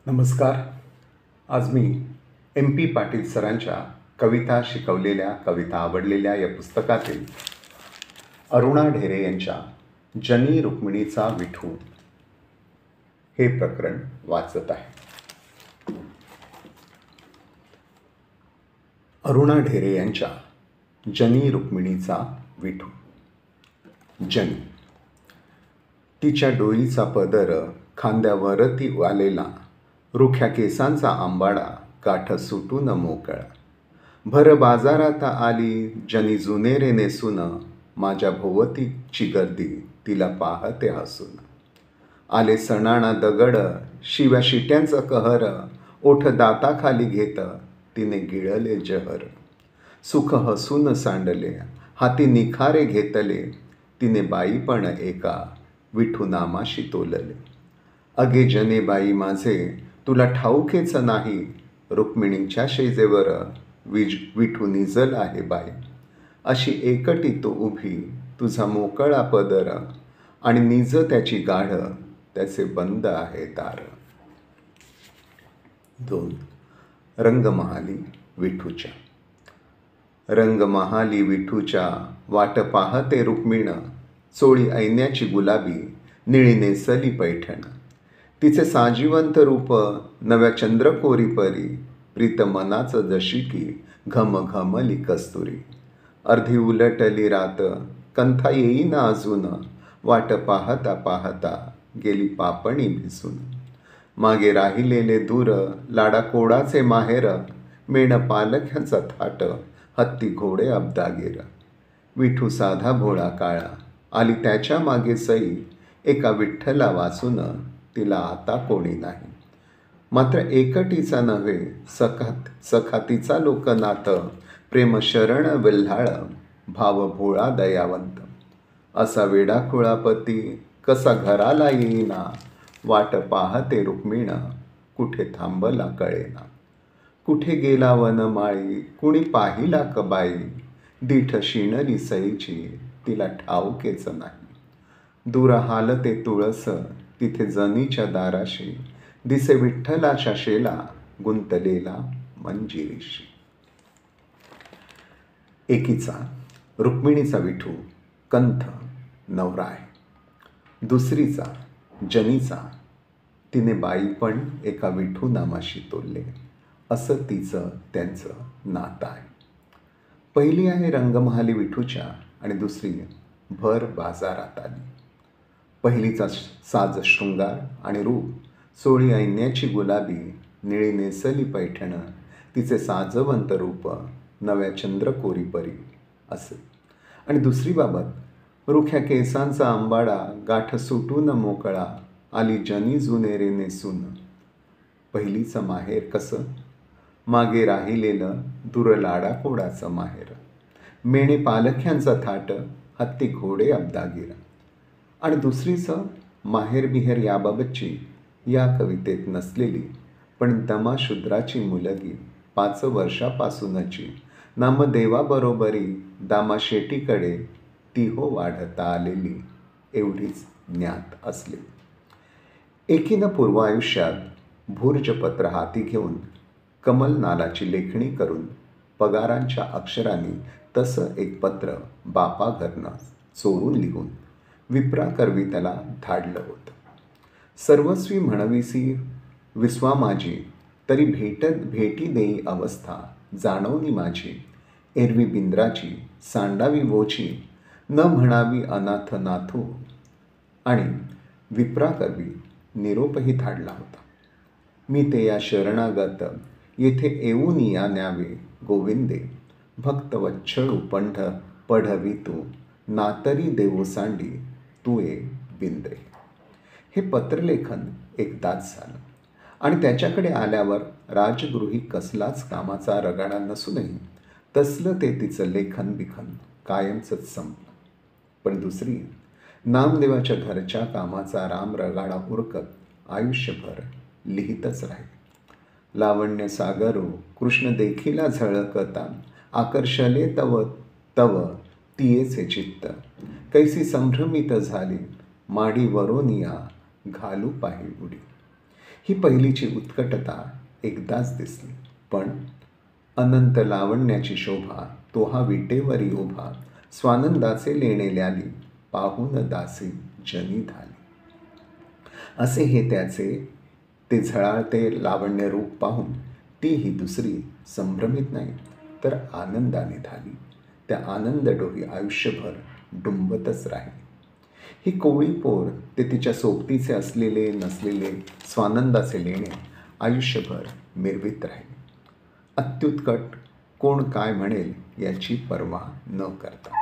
नमस्कार. आज मी MP पाटील सरांच्या कविता शिकवलेल्या, कविता आवडलेल्या या पुस्तकातील अरुणा ढेरे यांच्या जनी रुक्मिणीचा विठू हे प्रकरण वाचत आहे. अरुणा ढेरे यांच्या जनी रुक्मिणीचा विठू. जनी. तिच्या डोईचा पदर खांद्यावरती आलेला, रुख्या केसांचा आंबाडा काठ सुटून मोकळा. भर बाजारात आली जनी जुनेरे नेसून, माझ्या भोवतीची गर्दी तिला पाहते हसून. आले सणाणा दगड शिव्या शिट्यांचं कहर, ओठ दाताखाली घेत तिने गिळले जहर. सुख हसून सांडले हाती निखारे घेतले, तिने बाईपण एका विठू नामाशी तोलले. अगे जने बाई माझे तुला ठाऊकेच नाही, रुक्मिणीच्या शेजेवर विठू निजल आहे बाई. अशी एकटी तो उभी तुझा मोकळा पदर, आणि निज त्याची गाढ त्याचे बंद आहे दार. 2. रंगमहाली विठूच्या. रंगमहाली विठूच्या वाट पाहते रुक्मिण, चोळी ऐन्याची गुलाबी निळी नेसली पैठण. तिचे साजिवंत रूप नव्या चंद्रकोरी परी, प्रीत मनाचं जशी की घमघमली कस्तुरी. अर्धी उलटली रात कंथा येईना अजून, वाट पाहता पाहता गेली पापणी भिसून. मागे राहिलेले दूर लाडाकोडाचे माहेर, मेण पालख्याचा थाट हत्ती घोडे अब्दागीर. विठू साधा भोळा काळा आली त्याच्या मागे सई, एका विठ्ठला वाचून तिला आता कोणी नाही. मात्र एकटीचा नव्हे सखातीचा लोकनाथ, प्रेम शरण विल्हाळ भाव भोळा दयावंत. असा वेडाखुळा पती कसा घराला येईना, वाट पाहते रुक्मिण कुठे थांबला कळेना. कुठे गेला वनमाळी कुणी पाहिला कबाई, दीठ शिणली सईची तिला ठाऊकेच नाही. दूर हालते तुळस तिथे जनीच्या दाराशी, दिसे विठ्ठलाच्या शेला गुंतलेला मंजिरीशी. एकीचा रुक्मिणीचा विठू कंथ नवरा आहे. दुसरीचा जनीचा तिने बाई पण एका विठू नामाशी तोलले, असं तिचं त्यांचं नातं आहे. पहिली आहे रंगमहाली विठूच्या आणि दुसरी भर बाजारात आली. पहिलीचा साज शृंगार आणि रूप, चोळी ऐन्याची गुलाबी निळी नेसली पैठण, तिचे साजवंत रूप नव्या चंद्रकोरी परी असे. आणि दुसरी बाबत रुख्या केसांचा आंबाडा गाठ सुटून मोकळा, आली जनी जुनेरे नेसून. पहिलीचं माहेर कसं, मागे राहिलेलं दूर लाडाकोडाचं माहेर, मेणे पालख्यांचा थाट हत्ती घोडे अब्दागीर. आणि दुसरीचं माहेर बिहेर याबाबतची या कवितेत नसलेली पण दमाशूद्राची मुलगी 5 वर्षापासूनची नामदेवाबरोबरी दामा शेटीकडे ती हो वाढता आलेली, एवढीच ज्ञात असलेली. एकीनं पूर्वायुष्यात भूर्जपत्र हाती घेऊन कमल नालाची लेखणी करून पगारांच्या अक्षरांनी तसं एक पत्र बापा घरनं चोरून लिहून विप्राकरवी त्याला धाडलं होतं. सर्वस्वी म्हणविसी विश्वा माझी, तरी भेटी देई अवस्था जाणवनी माझी. एरवी बिंद्राची सांडावी वोची, न म्हणावी अनाथ नाथू. आणि विप्राकरवी निरोपही धाडला होता. मी ते या शरणागत येथे येऊन या न्यावे गोविंदे, भक्त वच्छळू पंढ पढवी तू, नातरी देऊ सांडी तू ए बिंद्रे. हे पत्रलेखन एकदाच झालं आणि त्याच्याकडे आल्यावर राजगृही कसलाच कामाचा रगाडा नसूनही तसलं ते तिचं लेखन बिखन कायमचंच संपलं. पण दुसरी नामदेवाच्या घरच्या कामाचा राम रगाडा उरकत आयुष्यभर लिहितच राहील. लावण्य सागरो कृष्ण देखीला झळकता, आकर्षले तव तव तियेचे चित्त. कैसी संभ्रमित झाली माडी वरोनिया, घालू पाही उडी. ही पहिलीची उत्कटता एकदाच दिसली, पण अनंत लावण्याची शोभा तो हा विटेवरी उभा, स्वानंदाचे लेणे ल्याली, पाहून दासी जनी धाली. असे हे त्याचे ते झळाळते लावण्य रूप पाहून ती ही दुसरी संभ्रमित नाही तर आनंदाने धाली. त्या आनंद डोही आयुष्यभर डुंबतच राहील. ही कोवळी पोर ते तिच्या सोबतीचे असलेले नसलेले स्वानंदाचे लेणे आयुष्यभर मिरवीत राहील, अत्युत्कट कोण काय म्हणेल याची पर्वा न करता.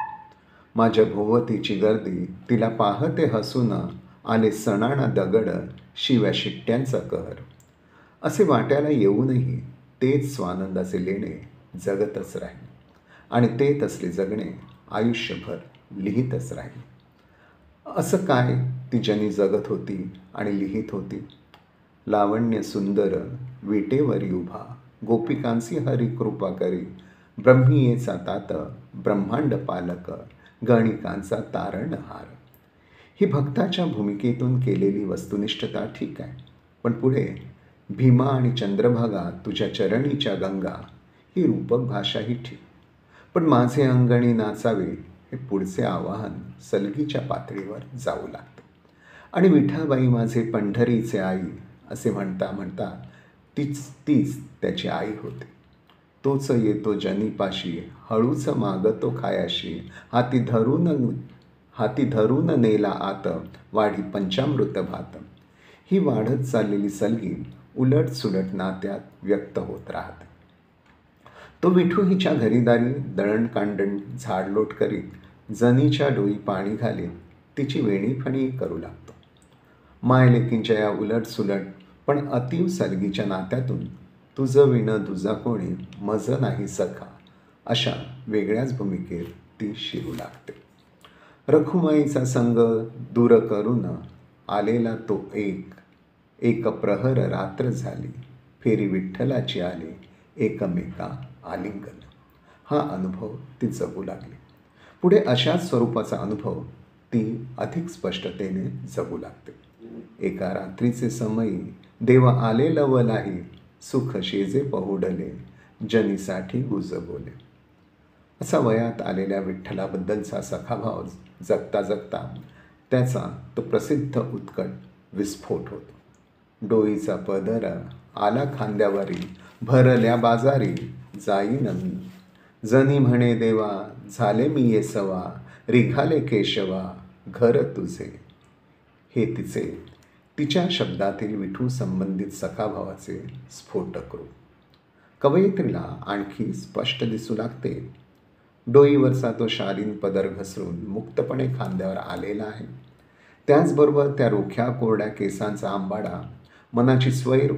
माझ्या भोवतीची गर्दी तिला पाहते हसून, आले सणाना दगड शिव्या शिट्ट्यांचा कहर. असे वाट्याला येऊनही तेच स्वानंदाचे लेणे जगतच राहील आणि ते तसले जगणे आयुष्यभर लिहितच राहील. असं काय ती जनी जगत होती आणि लिहित होती? लावण्य सुंदर विटेवरी उभा, गोपिकांसी हरी कृपा करी, ब्रह्मियेचा तात ब्रह्मांड पालक, गणिकांचा तारणहार. ही भक्ताच्या भूमिकेतून केलेली वस्तुनिष्ठता ठीक आहे, पण पुढे भीमा आणि चंद्रभागा तुझ्या चरणीच्या गंगा ही रूपक भाषा ही ठीक, पण माझे अंगणी नाचावे हे पुढचे आवाहन सलगीच्या पातळीवर जाऊ लागते. आणि विठाबाई माझे पंढरीचे आई असे म्हणता म्हणता तीच त्याची आई होती. तोच येतो जनीपाशी, हळूच मागतो खायाशी, हाती धरून नेला आत, वाढी पंचामृत भात. ही वाढत चाललेली सलगी उलट सुलट नात्यात व्यक्त होत राहते. तो विठू हिच्या घरीदारी दळणकांडण झाडलोट करीत जनीच्या डोई पाणी घालीत तिची वेणीफणी करू लागतो. मायलेकींच्या या उलट सुलट पण अतीव सलगीच्या नात्यातून तुझं विण दुजा कोणी, मज नाही सखा, अशा वेगळ्याच भूमिकेत ती शिरू लागते. रखुमाईचा संग दूर करून आलेला तो एक प्रहर रात्र झाली, फेरी विठ्ठलाची आली, एकमेका आलिंगन. हा अनुभव ती जगू लागली. पुढे अशाच स्वरूपाचा अनुभव ती अधिक स्पष्टतेने जगू लागते. एका रात्रीचे समयी देव आले लवलाही, सुख शेजे पहुडले, जनीसाठी गुज बोले. असा वयात आलेल्या विठ्ठलाबद्दलचा सखाभाव जगता जगता त्याचा तो प्रसिद्ध उत्कट विस्फोट होतो. डोईचा पदर आला खांद्यावरी, भरल्या बाजारी जाईन मी, जनी म्हणे देवा झाले मी येसवा, रिघाले केशवा घर तुझे. हे तिच्या शब्दातील विठू संबंधित सखाभावाचे स्फोटक रूप कवयित्रीला आणखी स्पष्ट दिसू लागते. डोईवरचा तो शालीन पदर घसरून मुक्तपणे खांद्यावर आलेला आहे. त्याचबरोबर त्या रोख्या कोरड्या केसांचा आंबाडा मनाची स्वैर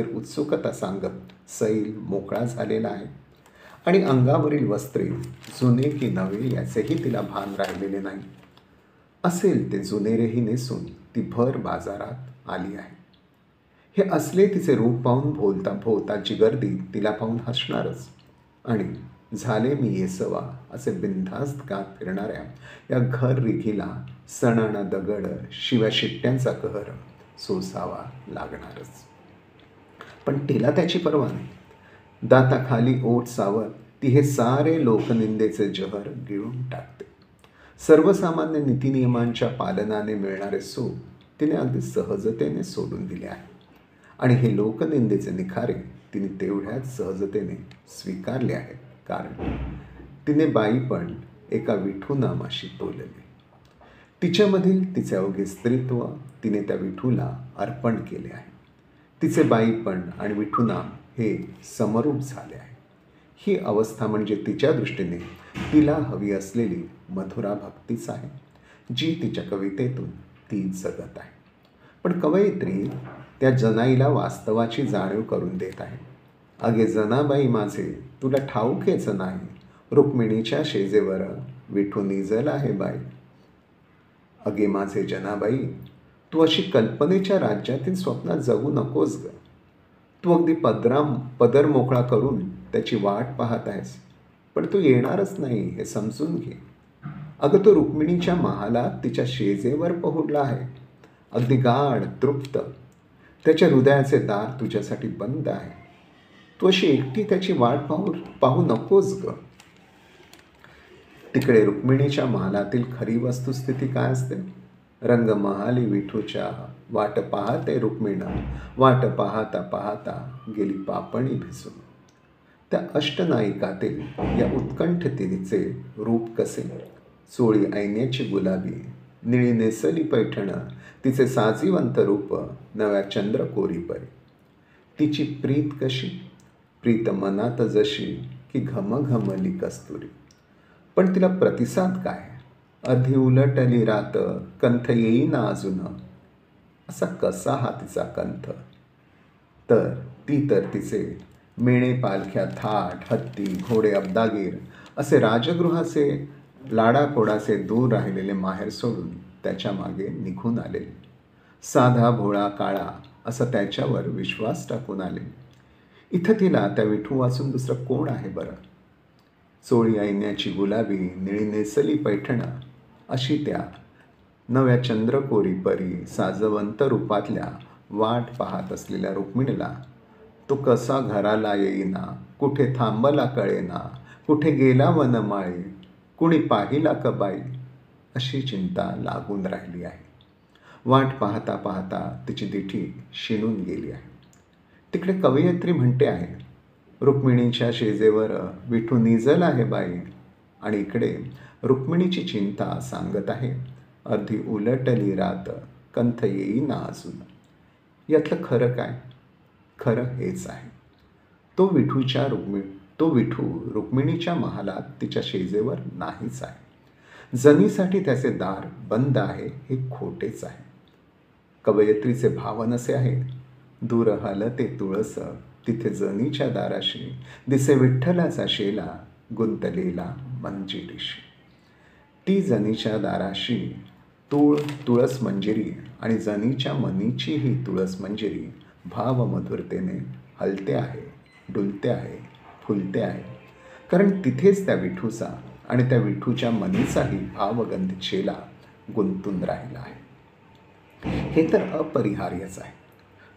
उत्सुकता सांगत सैल मोकळा झालेला आहे. आणि अंगावरील वस्त्रे जुने की नवे याचेही तिला भान राहिलेले नाही. असेल ते जुनेरेही नेसून ती भर बाजारात आली आहे. हे असले तिचे रूप पाहून भोवताची गर्दी तिला पाहून हसणारच. आणि झाले मी येसवा असे बिनधास्त गात फिरणाऱ्या या घर रिघीला सणाना दगड शिव्या शिट्ट्यांचा कहर सोसावा लागणारच. पण तिला त्याची पर्वा नाही. दाताखाली ओठ सावत ती हे सारे लोकनिंदेचे जहर गिळून टाकते. सर्वसामान्य नीतिनियमांच्या पालनाने मिळणारे सुख तिने अगदी सहजतेने सोडून दिले आहे. आणि हे लोकनिंदेचे निखारे तिने तेवढ्याच सहजतेने स्वीकारले आहेत, कारण तिने बाईपण एका विठू नामाशी तोलले. तिच्यामधील तिचे अवघे स्त्रीत्व तिने त्या विठूला अर्पण केले आहे. तिचे बाईपण आणि विठूनाम हे समरूप झाले आहे. ही अवस्था म्हणजे तिच्या दृष्टीने तिला हवी असलेली मधुरा भक्तीच आहे, जी तिच्या कवितेतून ती जगत आहे. पण कवयित्री त्या जनाईला वास्तवाची जाणीव करून देत आहे. अगे जनाबाई माझे तुला ठाऊकेच नाही, रुक्मिणीच्या शेजेवर विठू निजला आहे बाई. अगे माझे जनाबाई, तू अशी कल्पनेच्या राज्यातील स्वप्नात जगू नकोस ग. तू अगदी पदर मोकळा करून त्याची वाट पाहत आहेस, पण तो येणारच नाही हे समजून घे. अगं तो रुक्मिणीच्या महालात तिच्या शेजेवर पहुडला आहे. अगदी गाढ तृप्त. त्याच्या हृदयाचे दार तुझ्यासाठी बंद आहे. तू अशी एकटी त्याची वाट पाहू नकोस ग. तिकडे रुक्मिणीच्या महालातील खरी वस्तुस्थिती काय असते? रंगमहाली विठूच्या वाट पाहते रुक्मिण, वाट पाहता पाहता गेली पापणी भिजून. त्या अष्टनायिकातील या उत्कंठतेचे रूप कसे? चोळी ऐन्याची गुलाबी, निळी नेसली पैठण, तिचे साजीवंत रूप नव्या चंद्रकोरी परी. तिची प्रीत कशी? प्रीत मनात जशी की घमघमली कस्तुरी. पण तिला प्रतिसाद काय? अर्धी उलटली रात, कंथ येईना अजून. असा कसा हा तिचा कंथ? तर तिचे मेणे पालख्या थाट, हत्ती, घोडे, अब्दागीर असे राजगृहाचे लाडाकोडाचे दूर राहिलेले माहेर सोडून त्याच्या मागे निघून आले. साधा भोळा काळा असा त्याच्यावर विश्वास टाकून आले. इथं तिला त्या विठू वाचून दुसरं कोण आहे बरं? चोळी ऐन्याची गुलाबी, निळी नेसली पैठण अशी त्या नव्या चंद्रकोरी परी साजवंत रूपातल्या वाट पाहत असलेल्या रुक्मिणीला तो कसा घराला येईना, कुठे थांबला कळेना, कुठे गेला वनमाळी, कुणी पाहिला कबाई, अशी चिंता लागून राहिली आहे. वाट पाहता पाहता तिची दिठी शिणून गेली आहे. तिकडे कवयित्री म्हणते आहे, रुक्मिणीच्या शेजेवर विठू निजल आहे बाई. आणि इकडे रुक्मिणीची चिंता सांगत आहे, अर्धी उलटली रात, कंथ येईना अजून. यातलं खरं काय? खरं हेच आहे, तो विठू रुक्मिणीच्या महालात तिच्या शेजेवर नाहीच आहे. जनीसाठी त्याचे दार बंद आहे हे खोटेच आहे. कवयित्रीचे भावन असे आहे, दूर हलते तुळस, तिथे जनीच्या दाराशी, दिसे विठ्ठलाचा शेला, गुंतलेला मंजिरीशी. ती जनीच्या दाराशी तुळस मंजिरी आणि जनीच्या मनीची ही तुळस मंजिरी भावमधुरतेने हलते आहे, डुलते आहे, फुलते आहे. कारण तिथेच त्या विठूचा आणि त्या विठूच्या मनीचाही भावगंधित शेला गुंतून राहिला आहे. हे तर अपरिहार्यच आहे.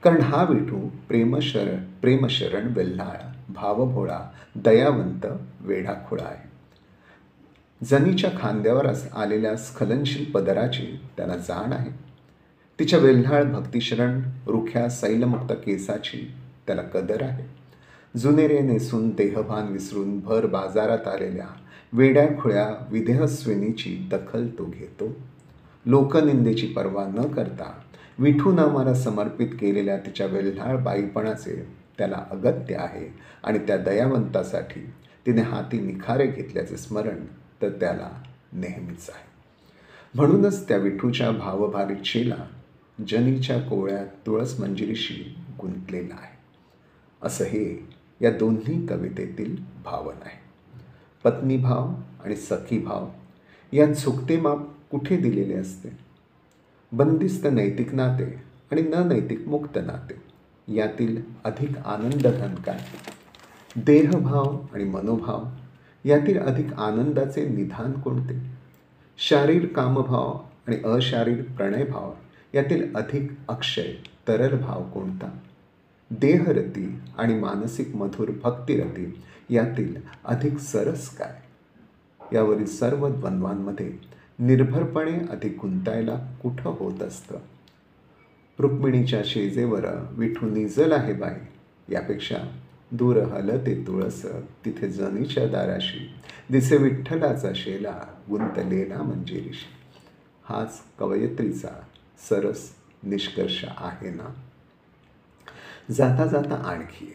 कारण हा विठू प्रेमशरण वेल्हाळ, भावभोळा, दयावंत, वेढाखोळा आहे. जनीच्या खांद्यावर आलेल्या स्खलनशील पदराची त्याला जाण आहे. तिच्या वेल्हाळ भक्तिशरण रुख्या सैलमुक्त केसाची त्याला कदर आहे. जुनेरे नेसून देहभान विसरून भर बाजारात आलेल्या वेड्या खुळ्या विदेहस्विनीची दखल तो घेतो. लोकनिंदेची पर्वा न करता विठू नामाला समर्पित केलेल्या तिच्या वेल्हाळ बाईपणाचे त्याला अगत्य आहे. आणि त्या दयावंतासाठी तिने हाती निखारे घेतल्याचे स्मरण तर त्याला नेहमीच आहे. म्हणूनच त्या विठूच्या भावभारित शेला जनीच्या कोवळ्यात तुळस मंजिरीशी गुंतलेला आहे. असं हे या दोन्ही कवितेतील भावन आहे. पत्नीभाव आणि सखीभाव यात चुकते माप कुठे दिलेले असते? बंदिस्त नैतिक नाते आणि न नैतिक मुक्त नाते यातील अधिक आनंदघन काय? देहभाव आणि मनोभाव यातील अधिक आनंदाचे निधान कोणते? शारीर कामभाव आणि अशारीर प्रणयभाव यातील अधिक अक्षय तरल भाव कोणता? देहरती आणि मानसिक मधुर भक्तिरती यातील अधिक सरस काय? यावरील सर्व द्वंद्वांमध्ये निर्भरपणे अधिक गुंतायला कुठं होत असतं? रुक्मिणीच्या शेजेवर विठू निजल आहे बाई यापेक्षा दूर हलते तुळस, तिथे जनीच्या दाराशी, दिसे विठ्ठलाचा शेला, गुंतलेला मंजिरीशी. हाच कवयित्रीचा सरस निष्कर्ष आहे ना. जाता जाता आणखी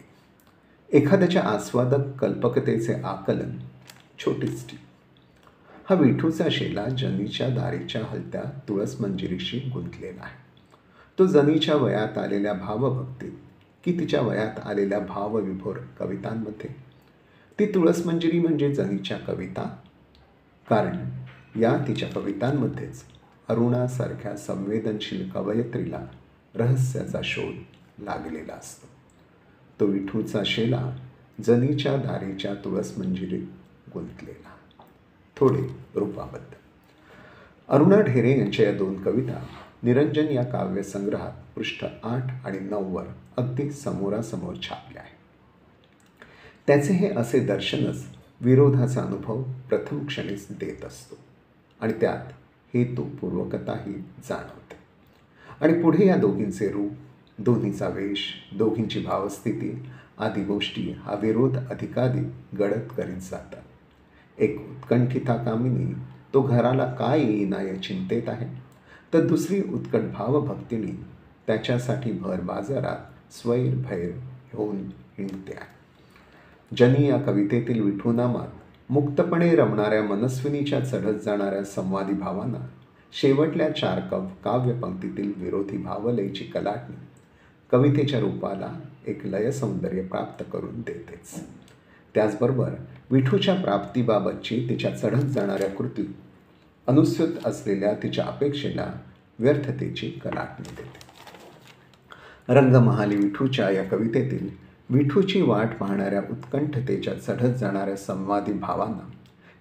एखाद्याच्या आस्वादक कल्पकतेचे आकलन. छोटीच टीप. हा विठूचा शेला जनीच्या दारीच्या हलत्या तुळस मंजिरीशी गुंतलेला आहे. तो जनीच्या वयात आलेल्या भावभक्तीत की तिच्या वयात आलेल्या भावविभोर कवितांमध्ये. ती तुळस मंजिरी म्हणजे जनीच्या कविता. कारण या तिच्या कवितांमध्येच अरुणासारख्या संवेदनशील कवयित्रीला रहस्याचा शोध लागलेला असतो. तो विठूचा शेला जनीच्या दारीच्या तुळस मंजिरीत गुंतलेला. थोडे रूपाबद्दल. अरुणा ढेरे यांच्या या दोन कविता निरंजन या काव्यसंग्रहात पृष्ठ 8 आणि 9 वर अगदी समोरासमोर छापले आहे. त्याचे हे असे दर्शनच विरोधाचा अनुभव प्रथम क्षणीच देत असतो आणि त्यात हेतुपूर्वकताही जाणवते. आणि पुढे या दोघींचे रूप, दोन्हीचा वेश, दोघींची भावस्थिती आदी गोष्टी हा विरोध अधिकाधिक गडद करीत जातात. एक उत्कंठिता कामिनी तो घराला काय येईना या चिंतेत आहे, तर दुसरी उत्कट भावभक्तिनी त्याच्यासाठी भर बाजारात स्वैरभैर होऊन हिंडते आहे. जनी या कवितेतील विठूनामात मुक्तपणे रमणाऱ्या मनस्विनीच्या चढत जाणाऱ्या संवादी भावांना शेवटल्या 4 काव्यपंक्तीतील विरोधी भावलयीची कलाटणी कवितेच्या रूपाला एक लयसौंदर्य प्राप्त करून देतेच. त्याचबरोबर विठूच्या प्राप्तीबाबतची तिच्या चढत जाणाऱ्या कृतीत अनुस्यूत असलेल्या तिच्या अपेक्षेला व्यर्थतेची कलाटणी देते. रंगमहाली विठूच्या या कवितेतील विठूची वाट पाहणाऱ्या उत्कंठतेच्या चढत जाणाऱ्या संवादी भावांना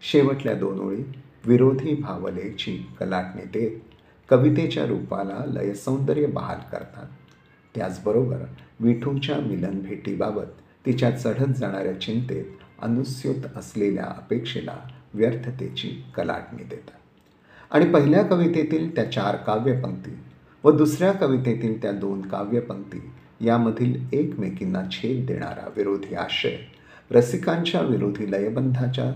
शेवटल्या 2 ओळी विरोधी भावलयीची कलाटणी देत कवितेच्या रूपाला लयसौंदर्य बहाल करतात. त्याचबरोबर विठूच्या मिलनभेटीबाबत तिच्या चढत जाणाऱ्या चिंतेत अनुस्यूत असलेल्या अपेक्षेला व्यर्थतेची कलाटणी देतात. आणि पहिल्या कवितेतील त्या 4 काव्यपंक्ती व दुसऱ्या कवितेतील त्या 2 काव्यपंक्ती यामधील एकमेकींना छेद देणारा विरोधी आशय रसिकांच्या विरोधी लयबंधाच्या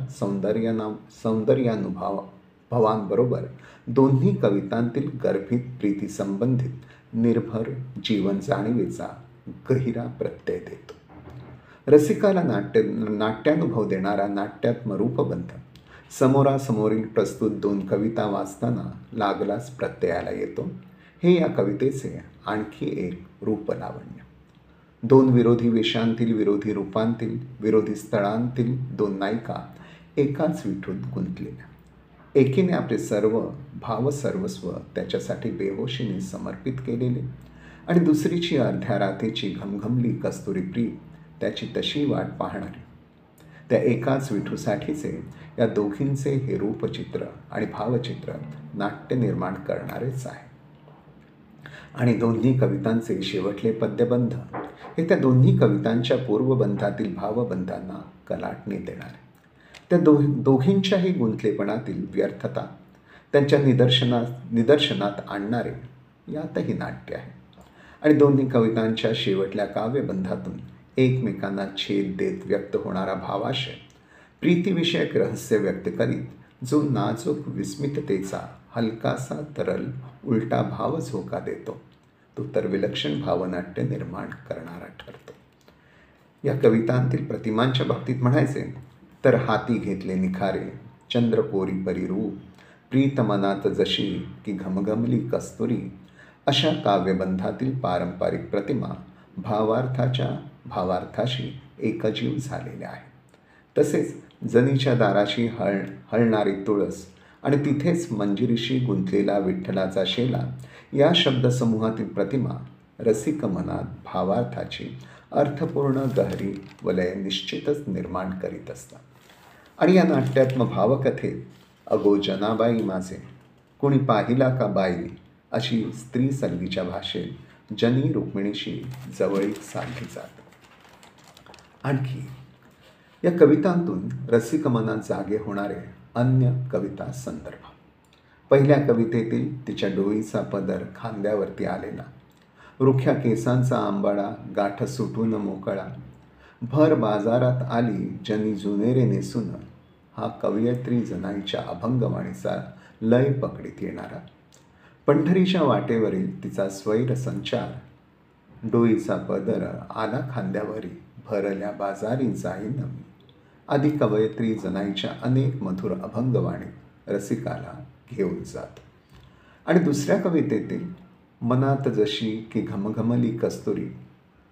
सौंदर्यानुभवांबरोबर दोन्ही कवितांतील गर्भित प्रीतीसंबंधित निर्भर जीवन जाणीवेचा गहिरा प्रत्यय देतो. रसिकाला नाट्यानुभव देणारा नाट्यात्म रूपबंध समोरासमोरील प्रस्तुत 2 कविता वाचताना लागलाच प्रत्ययाला येतो. हे या कवितेचे आणखी एक रूपलावण्य. 2 विरोधी वेशांतील, विरोधी रूपांतील, विरोधी स्थळांतील 2 नायिका एकाच विठूत गुंतलेल्या. एकीने आपले सर्व भावसर्वस्व त्याच्यासाठी बेहोशीने समर्पित केलेले आणि दुसरीची अर्ध्या रात्रीची घमघमली कस्तुरी प्रीत त्याची तशी वाट पाहणारी. त्या एकाच विठूसाठीचे या दोघींचे हे रूपचित्र आणि भावचित्र नाट्य निर्माण करणारेच आहे. आणि दोन्ही कवितांचे शेवटले पद्यबंध हे त्या दोन्ही कवितांच्या पूर्वबंधातील भावबंधांना कलाटणी देणारे. त्या दोघींच्याही गुंतलेपणातील व्यर्थता त्यांच्या निदर्शनात आणणारे यातही नाट्य आहे. आणि दोन्ही कवितांच्या शेवटल्या काव्यबंधातून एकमेकांना छेद देत व्यक्त होणारा भावाशय प्रीतीविषयक रहस्य व्यक्त करीत जो नाजूक विस्मिततेचा हलकासा तरल उलटा भाव झोका देतो तो तर विलक्षण भावनाट्य निर्माण करणारा ठरतो. या कवितांतील प्रतिमांच्या बाबतीत म्हणायचे तर हाती घेतले निखारे, चंद्रकोरी परिरूप, प्रीत मनात जशी की घमघमली कस्तुरी अशा काव्यबंधातील पारंपरिक प्रतिमा भावार्थाशी एकजीव झालेल्या आहेत. तसेच जनीच्या दाराशी हळणारी तुळस आणि तिथेच मंजिरीशी गुंतलेला विठ्ठलाचा शेला या शब्दसमूहातील प्रतिमा रसिक मनात भावार्थाची अर्थपूर्ण गहरी वलय निश्चितच निर्माण करीत असतात. आणि या नाट्यात्म भावकथेत अगो जनाबाई माझे, कुणी पाहिला का बाई अशी स्त्री सलगीच्या भाषेत जनी रुक्मिणीशी जवळीक साधली जाते. आणखी या कवितांतून रसिक मनात जागे होणारे अन्य कविता संदर्भ. पहिल्या कवितेतील तिच्या डोईचा पदर खांद्यावरती आलेला, रुख्या केसांचा आंबाळा गाठ सुटून मोकळा, भर बाजारात आली जनी जुनेरे नेसून हा कवयित्री जनाईच्या अभंगवाणीचा लय पकडीत येणारा, पंढरीच्या वाटेवरील तिचा स्वैर संचार, डोईचा पदर आला खांद्यावरी भरल्या बाजारी जाईन मी आदी कवयित्री जनाईच्या अनेक मधुर अभंगवाणी रसिकाला घेऊन जात. आणि दुसऱ्या कवितेतील मनात जशी की घमघमली कस्तुरी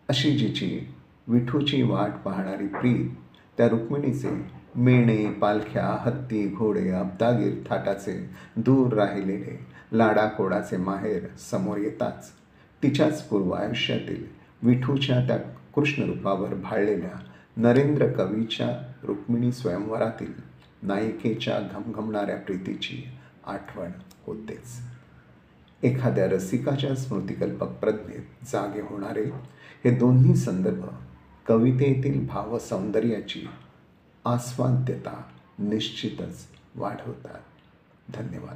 अशी जिची विठूची वाट पाहणारी प्रीत त्या रुक्मिणीचे मेणे, पालख्या, हत्ती, घोडे, अब्दागीर थाटाचे दूर राहिलेले लाडाकोडाचे माहेर समोर येताच तिच्याच पूर्व आयुष्यातील विठूच्या त्या कृष्णरूपावर भाळलेल्या नरेंद्र कवीच्या रुक्मिणी स्वयंवरातील नायिकेच्या घमघमणाऱ्या प्रीतीची आठवण होतेच. एखाद्या रसिकाच्या स्मृतिकल्पक प्रज्ञेत जागे होणारे हे दोन्ही संदर्भ कवितेतील भावसौंदर्याची आस्वाद्यता निश्चितच वाढवतात. धन्यवाद.